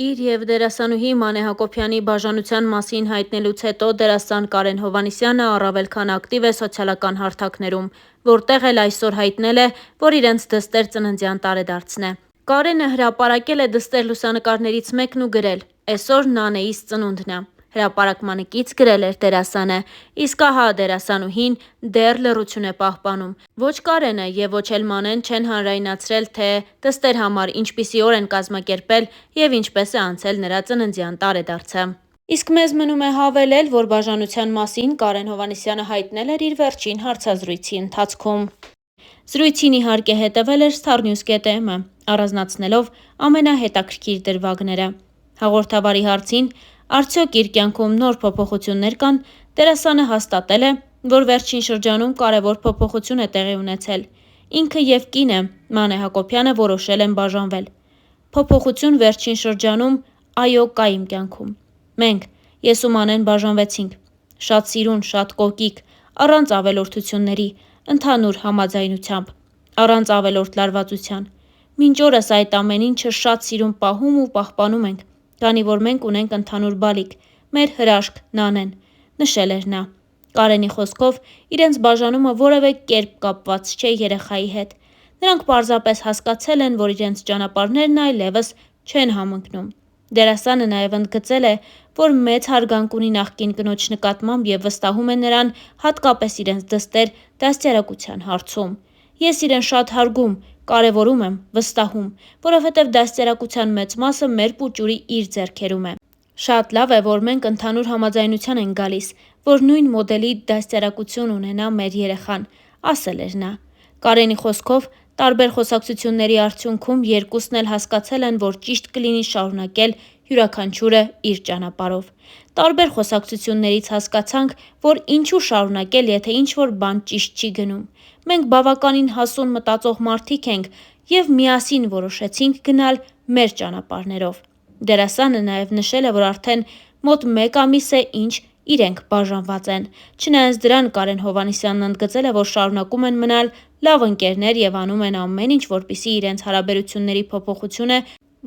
Իր և դերասանուհի Մանե Հակոբյանի բաժանության մասին հայտնելուց հետո դերասան Կարեն Հովհաննիսյանը առավել քան ակտիվ է սոցիալական հարթակներում, որտեղ էլ այսօր հայտնել է, որ իրենց դստեր ծննդյան տարեդարձն է։ Կարենը հրապարակել է դստեր լուսանկարներից մեկն ու գրել. «Էսօր Նանեիս ծնունդն է»։ Հրապարակմանքից գրել էր դերասանը, իսկ ահա դերասանուհին դեռ լռություն է պահպանում։ Ոչ Կարենը և ոչ էլ Մանեն չեն հանրայնացրել, թե դստեր համար ինչպիսի օր են կազմակերպել և ինչպես է անցել նրա ծննդյան տարեդարձը։ Իսկ մեզ մնում է հավելել, որ բաժանության մասին Կարեն Հովհաննիսյանը հայտնել էր իր վերջին հարցազրույցի ընթացքում։ Զրույցին իհարկե հետևել էր StarNews.am-ը, առանձնացնելով ամենահետաքրքիր դրվագները։ Հաղորդավարի հարցին՝ արդյոք իր կյանքում նոր փոփոխություններ կան, դերասանը հաստատել է, որ վերջին շրջանում կարևոր փոփոխություն է տեղի ունեցել։ Ինքը և կինը՝ Մանե Հակոբյանը որոշել են բաժանվել։ Փոփոխություն վերջին շրջանում, այո, կա իմ կյանքում։ Մենք՝ ես ու Մանեն բաժանվեցինք։ Շատ սիրուն, շատ կոկիկ, առանց ավելորդությունների, ընդհանուր համաձայնությամբ, առանց ավելորդ լարվածության։ Մինչ օրս այդ ամեն ինչը շատ սիրուն պահում ու պահպանում ենք, քանի որ մենք ունենք ընդհանուր բալիկ՝ մեր հրաշք Նանեն, նշել էր նա։ Կարենի խոսքով, իրենց բաժանումը որևէ կերպ կապված չէ երեխայի հետ։ Նրանք պարզապես հասկացել են, որ իրենց ճանապարհներն այլևս չեն համընկնում։ Դերասանը նաև ընդգծել է, որ մեծ հարգանք ունի նախկին կնոջ նկատմամբ և վստահում է նրան հատկապես իրենց դստեր դաստիարակության հարցում։ Ես իրեն շատ հարգում, կարևորում եմ, վստահում, որովհետև դաստիարակության մեծ մասը մեր պուճուրի իր ձեռքերում է։ Շատ լավ է, որ մենք ընդհանուր համաձայնության ենք գալիս, որ նույն մոդելի դաստիարակություն ունենա մեր երեխան, ասել էր նա։ Կարենի խոսքով, տարբեր խոսակցությունների արդյունքում երկուսն էլ հասկացել են, որ ճիշտ կլինի շարունակել յուրաքանչյուրը իր ճանապարհով։ Տարբեր խոսակցություններից հասկացանք, որ ինչու շարունակել, եթե ինչ-որ բան ճիշտ չի գնում։ Մենք բավականին հասուն մտածող մարդիկ ենք և միասին որոշեցինք գնալ մեր ճանապարհներով։ Դերասանը նաև նշել է, որ արդեն մոտ 1 ամիս է, ինչ իրենք բաժանված են։ Չնայած դրան, Կարեն Հովհաննիսյանն ընդգծել է, որ շարունակում են մնալ լավ ընկերներ և անում են ամեն ինչ, որպեսզի իրենց հարաբերությունների փոփոխությունը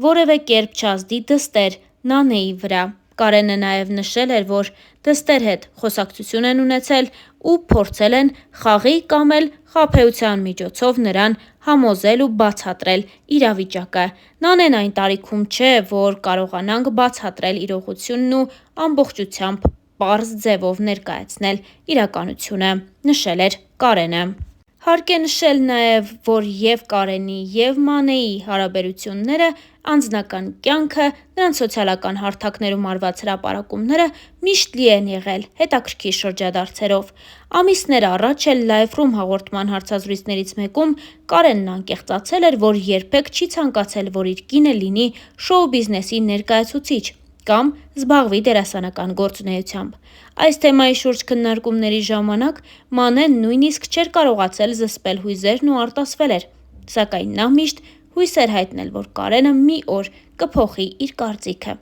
որևէ կերպ չազդի դստեր Նանեի վրա։ Կարենը նաև նշել էր, որ դստեր հետ խոսակցություն են ունեցել ու փորձել են խաղի կամ էլ խաբեության միջոցով նրան համոզել ու բացատրել իրավիճակը։ Նանեն այն տարիքում չէ, որ կարողանանք բացատրել իրողությունն ու ամբողջությամբ պարզ ձևով ներկայացնել իրականությունը, նշել էր Կարենը։ Հարկ է նշել նաև, որ և Կարենի և Մանեի հարաբերությունները, անձնական կյանքը, նրանց սոցիալական հարթակներում արված հրապարակումները միշտ լի են եղել հետաքրքիր շրջադարձերով։ Ամիսներ առաջ էլ Life-room հաղորդման հարցազրույցներից մեկում Կարենն անկեղծացել էր, որ երբեք չի ցանկացել, որ իր կինը լինի շոու բիզնեսի ներկայացուցիչ կամ զբաղվի դերասանական գործունեությամբ։ Այս թեմայի շուրջ քննարկումների ժամանակ Մանեն նույնիսկ չէր կարողացել զսպել հույզերն ու արտասվել էր, սակայն նա միշտ հույս էր հայտնել, որ Կարենը մի օր կփոխի իր կարծիքը։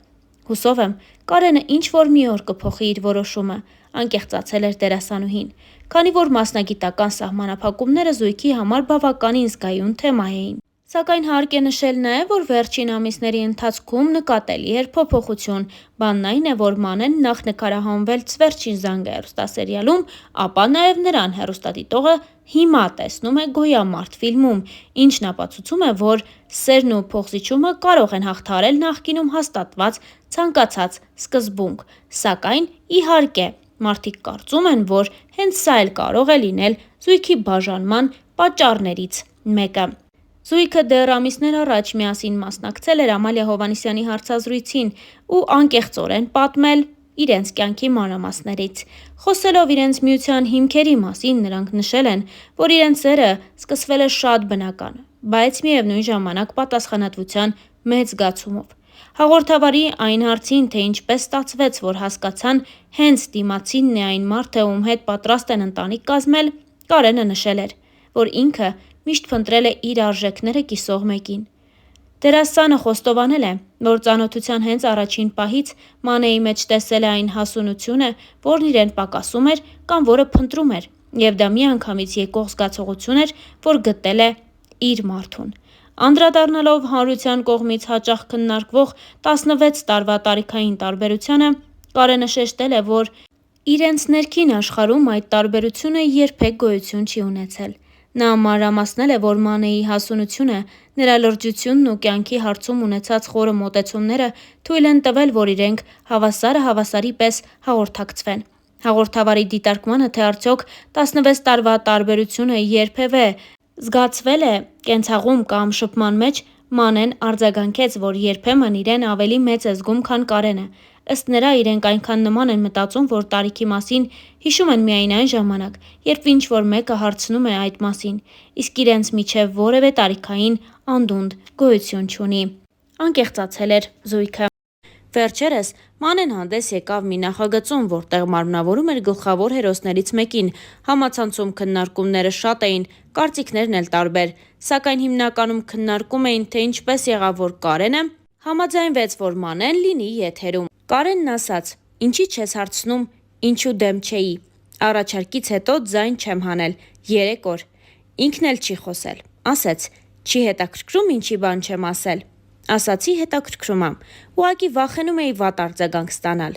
Հուսով եմ, Կարենը ինչ-որ մի օր կփոխի իր որոշումը, անկեղծացել էր դերասանուհին, քանի որ մասնագիտական սահմանափակումները զույգի համար բավականին զգայուն թեմա էին։ Սակայն հարկ է նշել նաև, որ վերջին ամիսների ընթացքում նկատելի էր փոփոխություն։ Բանն այն է, որ Մանեն նախ նկարահանվել «Վերջին զանգը» հեռուստասերիալում, ապա նաև նրան հեռուստադիտողը հիմա տեսնում է «Գոյամարտ» ֆիլմում, ինչն ապացուցում է, որ սերն ու փոխզիջումը կարող են հաղթահարել նախկինում հաստատված ցանկացած սկզբունք։ Սակայն, իհարկե, մարդիկ կարծում են, որ հենց սա էլ կարող է լինել զույգի բաժանման պատճառներից մեկը։ Զույգը դեռ ամիսներ առաջ միասին մասնակցել էր Ամալիա Հովհաննիսյանի հարցազրույցին ու անկեղծորեն պատմել իրենց կյանքի մանրամասներից։ Խոսելով իրենց միության հիմքերի մասին, նրանք նշել են, որ իրենց սերը սկսվել է շատ բնական, բայց միևնույն ժամանակ պատասխանատվության մեծ զգացումով։ Հաղորդավարի այն հարցին, թե ինչպես ստացվեց, որ հասկացան հենց դիմացինն է այն մարդը, ում հետ պատրաստ են ընտանիք կազմել, Կարենը նշել էր, որ ինքը միշտ փնտրել է իր արժեքները կիսող մեկին։ Դերասանը խոստովանել է, որ ծանոթության հենց առաջին պահից Մանեի մեջ տեսել է այն հասունությունը, որն իրեն պակասում էր կամ որը փնտրում էր, և դա միանգամից եկող զգացողություն էր, որ գտել է իր մարդուն։ Անդրադառնալով հանրության կողմից հաճախ քննարկվող 16 տարվա տարիքային տարբերությանը, Կարենը շեշտել է, որ իրենց ներքին աշխարհում այդ տարբերությունը երբեք գոյություն չի ունեցել։ Նա մանրամասնել է, որ Մանեի հասունությունը, նրա լրջությունն ու կյանքի հարցում ունեցած խորը մոտեցումները թույլ են տվել, որ իրենք հավասարը հավասարի պես հաղորդակցվեն։ Հաղորդավարի դիտարկմանը, թե արդյոք 16 տարվա տարբերությունը երբևէ զգացվել է կենցաղում կամ շփման մեջ, Մանեն արձագանքեց, որ երբեմն իրեն ավելի մեծ է զգում, քան Կարենը։ Ըստ նրա, իրենք այնքան նման են մտածում, որ տարիքի մասին հիշում են միայն այն ժամանակ, երբ ինչ-որ մեկը հարցնում է այդ մասին, իսկ իրենց միջև որևէ տարիքային անդունդ գոյություն չունի։ Անկեղծացել էր զույգը։ Վերջերս Մանեն հանդես եկավ մի նախագծում, որտեղ մարմնավորում էր գլխավոր հերոսներից մեկին։ Համացանցում քննարկումները շատ էին, կարծիքներն էլ տարբեր, սակայն հիմնականում քննարկում էին, թե ինչպես եղավ, որ Կարենը համաձայնվեց, որ Մանեն լինի եթերում։ Կարենն ասաց. «Ինչի՞ չես հարցնում, ինչու դեմ չէի։ Առաջարկից հետո ձայն չեմ հանել 3 օր։ Ինքն էլ չի խոսել։ Ասեց. չի հետաքրքրում ինչի բան չեմ ասել։ Ասացի հետաքրքրում ա։ Ուղղակի վախենում էի վատ արձագանք ստանալ։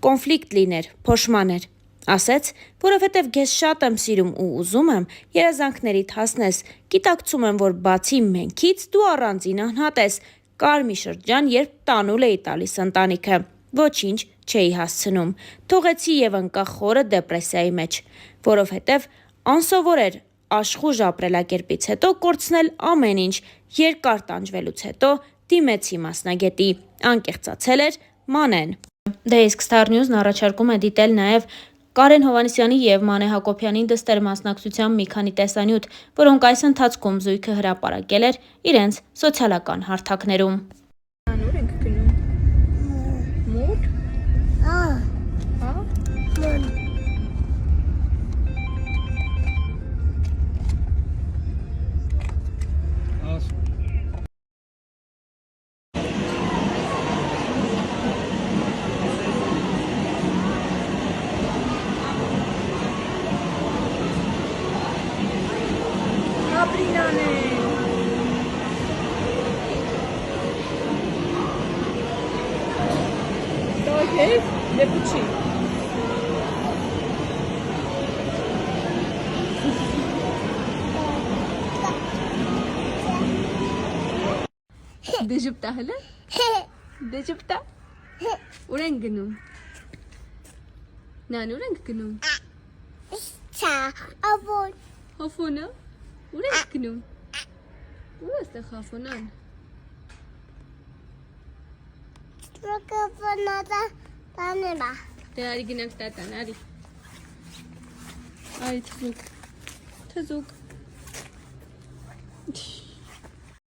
Կոնֆլիկտ լիներ, փոշմաներ։ Ասեց, որովհետև քեզ շատ եմ սիրում ու ուզում եմ երազանքներիդ հասնես, գիտակցում եմ, որ բացի մենքից դու առանձին անհատ ես։ Կար մի շրջան, երբ տանուլ էի տալիս ընտանիքը, ոչինչ չէի հասցնում, թողեցի եւ ընկա խորը դեպրեսիայի մեջ, որովհետև անսովոր էր աշխուժ ապրելակերպից հետո կորցնել ամեն ինչ, երկար տանջվելուց հետո դիմեցի մասնագետի, անկեղծացել էր Մանեն»։ Դե իսկ Star News-ն առաջարկում է դիտել նաև Կարեն Հովհաննիսյանի և Մանե Հակոբյանի դստեր մասնակցությամբ մի քանի տեսանյութ, որոնք այս ընթացքում զույգը հրապարակել էր իրենց սոցիալական հարթակներում։ Le puccini. Dejupta hele? Dejupta? Uren günüm. Nan uren günüm. Avon. Hafona? Uren günüm. Burası hafonan. Mikrofonada tanıma. Değerli günaklardan hadi. Hadi tuzuk. Tuzuk.